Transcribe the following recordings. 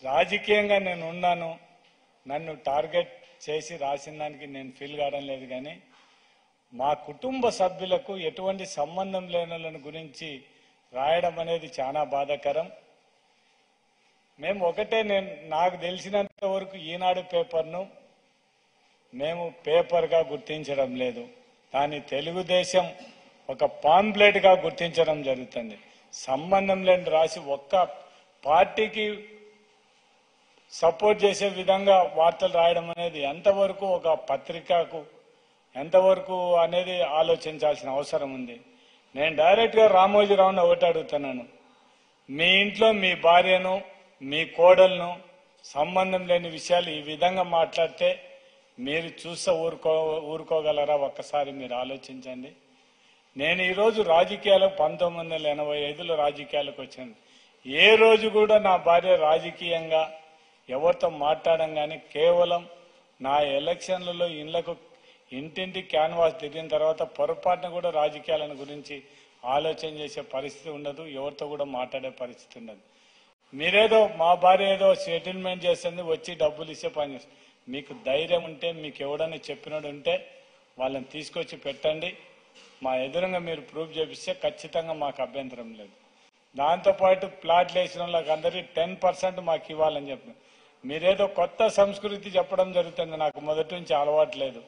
రాజకీయంగా నేను ఉన్నాను, నన్ను టార్గెట్ చేసి రాసిన దానికి నేను ఫీల్ కావడం లేదు. కానీ మా కుటుంబ సభ్యులకు ఎటువంటి సంబంధం లేని వాళ్ళని గురించి రాయడం అనేది చాలా బాధాకరం. మేము ఒకటే, నాకు తెలిసినంత వరకు ఈనాడు పేపర్ను మేము పేపర్గా గుర్తించడం లేదు, దాన్ని తెలుగుదేశం ఒక పాంప్లెట్గా గుర్తించడం జరుగుతుంది. సంబంధం లేని రాసి ఒక్క పార్టీకి సపోర్ట్ చేసే విధంగా వార్తలు రాయడం అనేది ఎంతవరకు ఒక పత్రికకు ఎంతవరకు అనేది ఆలోచించాల్సిన అవసరం ఉంది. నేను డైరెక్ట్గా రామోజీరావుని ఒకటి అడుగుతున్నాను, మీ ఇంట్లో మీ భార్యను మీ కోడలను సంబంధం లేని విషయాలు ఈ విధంగా మాట్లాడితే మీరు చూస్తే ఊరుకోగలరా? ఒక్కసారి మీరు ఆలోచించండి. నేను ఈరోజు రాజకీయాలకు 1985లో రాజకీయాలకు వచ్చాను. ఏ రోజు కూడా నా భార్య రాజకీయంగా ఎవరితో మాట్లాడడం కానీ, కేవలం నా ఎలక్షన్లలో ఇళ్లకు ఇంటింటి క్యాన్వాస్ తిరిగిన తర్వాత పొరపాటున కూడా రాజకీయాలను గురించి ఆలోచన చేసే పరిస్థితి ఉండదు, ఎవరితో కూడా మాట్లాడే పరిస్థితి ఉండదు. మీరేదో మా భార్య ఏదో సెటిల్మెంట్ చేస్తుంది, వచ్చి డబ్బులు ఇచ్చే పని చేస్తుంది. మీకు ధైర్యం ఉంటే, మీకు ఎవడన్నా చెప్పినోడు ఉంటే వాళ్ళని తీసుకొచ్చి పెట్టండి, మా ఎదురుగా మీరు ప్రూఫ్ చేపిస్తే ఖచ్చితంగా మాకు అభ్యంతరం లేదు. దాంతోపాటు ప్లాట్లు వేసిన వాళ్ళకి అందరికీ 10% మాకు ఇవ్వాలని చెప్పిన. మీరేదో కొత్త సంస్కృతి చెప్పడం జరుగుతుంది, నాకు మొదటి నుంచి అలవాటు లేదు.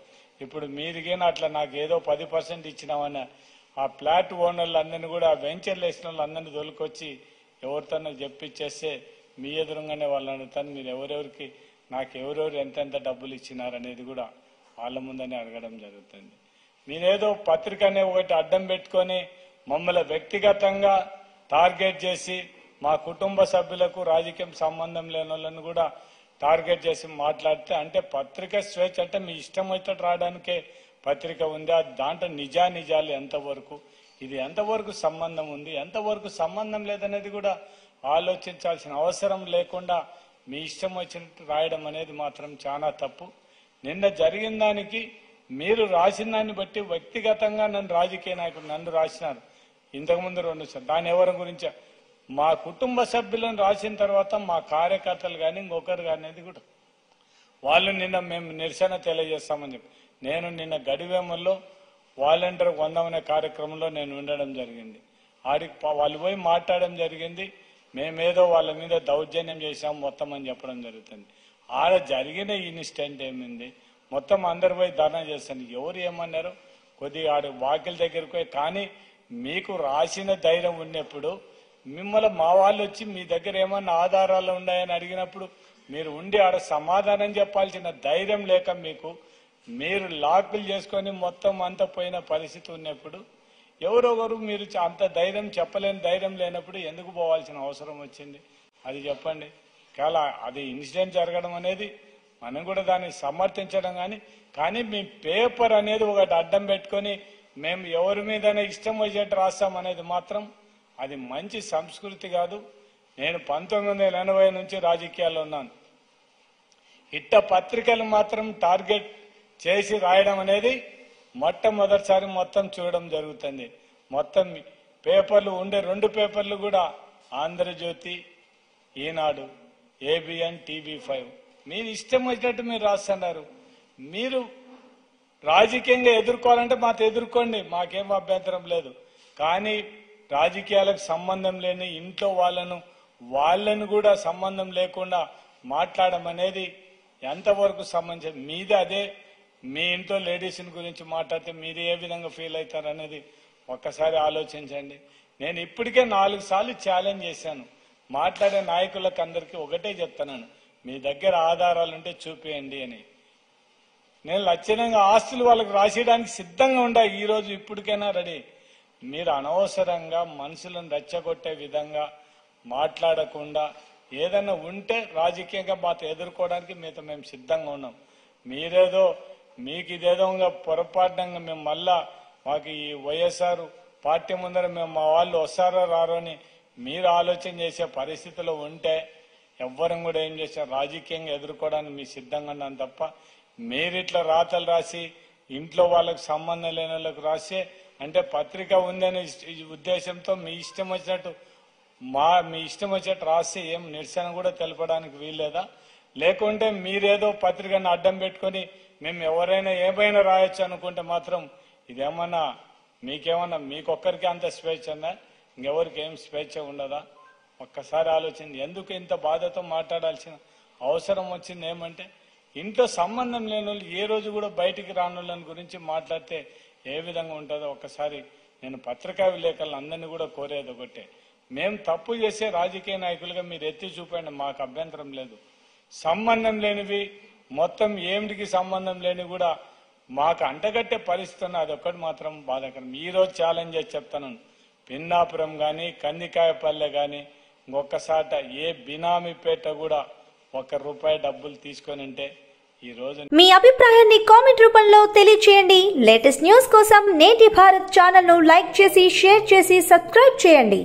ఇప్పుడు మీరిగేనా అట్లా నాకు ఏదో 10% ఇచ్చినామని ఆ ఫ్లాట్ ఓనర్లు అందరినీ కూడా, ఆ వెంచర్లు వేసిన వాళ్ళు అందరినీ దొరికొచ్చి ఎవరితోనో చెప్పించేస్తే మీ ఎదురుగానే వాళ్ళని అడుగుతాను, మీరు ఎవరెవరికి నాకు ఎవరెవరు ఎంతెంత డబ్బులు ఇచ్చినారనేది కూడా వాళ్ళ ముందనే అడగడం జరుగుతుంది. మీరేదో పత్రిక అనే ఒకటి అడ్డం పెట్టుకొని మమ్మల్ని వ్యక్తిగతంగా టార్గెట్ చేసి, మా కుటుంబ సభ్యులకు రాజకీయం సంబంధం లేని వాళ్ళని కూడా టార్గెట్ చేసి మాట్లాడితే, అంటే పత్రిక స్వేచ్ఛ అంటే మీ ఇష్టం అయితే రావడానికే పత్రిక ఉంది. దాంట్లో నిజాలు ఎంతవరకు, ఇది ఎంతవరకు సంబంధం ఉంది, ఎంతవరకు సంబంధం లేదనేది కూడా ఆలోచించాల్సిన అవసరం లేకుండా మీ ఇష్టం వచ్చినట్టు రాయడం అనేది మాత్రం చాలా తప్పు. నిన్న జరిగిన దానికి మీరు రాసిన దాన్ని బట్టి వ్యక్తిగతంగా నన్ను రాజకీయ నాయకుడు నన్ను రాసినారు ఇంతకుముందు 2 సార్లు. దాని ఎవరి గురించి మా కుటుంబ సభ్యులను రాసిన తర్వాత మా కార్యకర్తలు కానీ ఇంకొకరు కానీ అనేది కూడా వాళ్ళు నిన్న మేము నిరసన తెలియజేస్తామని చెప్పి, నేను నిన్న గడివేమల్లో వాలంటీర్ 100 అనే కార్యక్రమంలో నేను ఉండడం జరిగింది. ఆడికి వాళ్ళు పోయి మాట్లాడడం జరిగింది, మేమేదో వాళ్ళ మీద దౌర్జన్యం చేశాం మొత్తం అని చెప్పడం జరుగుతుంది. ఆడ జరిగిన ఇన్సిడెంట్ ఏమింది, మొత్తం అందరు పోయి ధర్నా చేస్తాను. ఎవరు ఏమన్నారు, కొద్దిగా ఆడ వాకిల దగ్గరకు పోయి, కానీ మీకు రాసిన ధైర్యం ఉన్నప్పుడు మిమ్మల్ని మా వాళ్ళు వచ్చి మీ దగ్గర ఏమన్నా ఆధారాలు ఉన్నాయని అడిగినప్పుడు మీరు ఉండి ఆడ సమాధానం చెప్పాల్సిన ధైర్యం లేక మీరు లాక్కులు చేసుకొని మొత్తం అంతా పోయిన పరిస్థితి ఉన్నప్పుడు ఎవరొకరు మీరు అంత ధైర్యం చెప్పలేని ధైర్యం లేనప్పుడు ఎందుకు పోవాల్సిన అవసరం వచ్చింది? అది చెప్పండి. చాలా అది ఇన్సిడెంట్ జరగడం అనేది మనం కూడా దాన్ని సమర్థించడం కానీ మీ పేపర్ అనేది ఒకటి అడ్డం పెట్టుకొని మేము ఎవరి మీదైనా ఇష్టం వచ్చేట్టు రాస్తాం అనేది మాత్రం అది మంచి సంస్కృతి కాదు. నేను 1980 నుంచి రాజకీయాల్లో ఉన్నాను. ఇట్ట పత్రికలు మాత్రం టార్గెట్ చేసి రాయడం అనేది మొట్టమొదటిసారి మొత్తం చూడడం జరుగుతుంది. మొత్తం పేపర్లు ఉండే 2 పేపర్లు కూడా ఆంధ్రజ్యోతి, ఈనాడు, ఏబిఎన్, TV5 మీరు ఇష్టం వచ్చినట్టు మీరు రాస్తున్నారు. మీరు రాజకీయంగా ఎదుర్కోవాలంటే మాతో ఎదుర్కోండి, మాకేం అభ్యంతరం లేదు. కానీ రాజకీయాలకు సంబంధం లేని ఇంట్లో వాళ్ళను కూడా సంబంధం లేకుండా మాట్లాడడం అనేది ఎంతవరకు సంబంధించి మీది అదే. మీ ఇంట్లో లేడీస్ని గురించి మాట్లాడితే మీరు ఏ విధంగా ఫీల్ అవుతారు అనేది ఒక్కసారి ఆలోచించండి. నేను ఇప్పటికే 4 సార్లు ఛాలెంజ్ చేశాను. మాట్లాడే నాయకులకు అందరికీ ఒకటే చెప్తున్నాను, మీ దగ్గర ఆధారాలుంటే చూపియండి అని. నేను లక్షణంగా ఆస్తులు వాళ్ళకు రాసేయడానికి సిద్ధంగా ఉండా, ఈరోజు ఇప్పటికైనా రెడీ. మీరు అనవసరంగా మనుషులను రెచ్చగొట్టే విధంగా మాట్లాడకుండా ఏదైనా ఉంటే రాజకీయంగా మాతో ఎదుర్కోవడానికి మేము సిద్ధంగా ఉన్నాం. మీరేదో మీకు ఇదేదో పొరపాటుగా మేము మళ్ళా మాకు ఈ వైఎస్ఆర్ పార్టీ ముందర మేము మా వాళ్ళు వస్తారో రారో అని మీరు ఆలోచన చేసే పరిస్థితిలో ఉంటే ఎవ్వరం కూడా ఏం చేశారు, రాజకీయంగా ఎదుర్కోవడానికి మీ సిద్ధంగా ఉన్నాను తప్ప మీరిట్లా రాతలు రాసి ఇంట్లో వాళ్ళకు సంబంధం లేని వాళ్ళకు రాసే అంటే పత్రిక ఉందనే ఉద్దేశంతో మీ ఇష్టం వచ్చినట్టు మీ ఇష్టం వచ్చేట్టు రాసి ఏం నిరసన కూడా తెలపడానికి వీల్లేదా? లేకుంటే మీరేదో పత్రికను అడ్డం పెట్టుకొని మేము ఎవరైనా ఏమైనా రాయొచ్చు అనుకుంటే మాత్రం ఇదేమన్నా మీకొక్కరికి అంత స్వేచ్ఛ ఉందా? ఇంకెవరికి ఏం స్వేచ్ఛ ఉండదా? ఒక్కసారి ఆలోచించి ఎందుకు ఇంత బాధతో మాట్లాడాల్సిన అవసరం వచ్చింది? ఏమంటే ఇంట్లో సంబంధం లేని వాళ్ళు ఏ రోజు కూడా బయటికి రానులని గురించి మాట్లాడితే ఏ విధంగా ఉంటుందో ఒక్కసారి నేను పత్రికా విలేకరులు అందరినీ కూడా కోరేది ఒకటే, మేము తప్పు చేసే రాజకీయ నాయకులుగా మీరు ఎత్తి చూపండి, మాకు అభ్యంతరం లేదు. సంబంధం లేనివి మొత్తం ఏమిటికి సంబంధం లేని కూడా మాకు అంటగట్టే పరిస్థితి అదొక్కటి మాత్రం బాధాకరం. ఈరోజు ఛాలెంజ్ చేసి చెప్తాను, పిన్నాపురం కానీ కందికాయపల్లె కానీ ఇంకొకసాట ఏ బినామీపేట కూడా ₹1 డబ్బులు తీసుకొని ఉంటే ఈ రోజు మీ అభిప్రాయాన్ని కామెంట్ రూపంలో తెలియజేయండి. లేటెస్ట్ న్యూస్ కోసం నేటి భారత్ ఛానల్ ను లైక్ చేసి షేర్ చేసి సబ్స్క్రైబ్ చేయండి.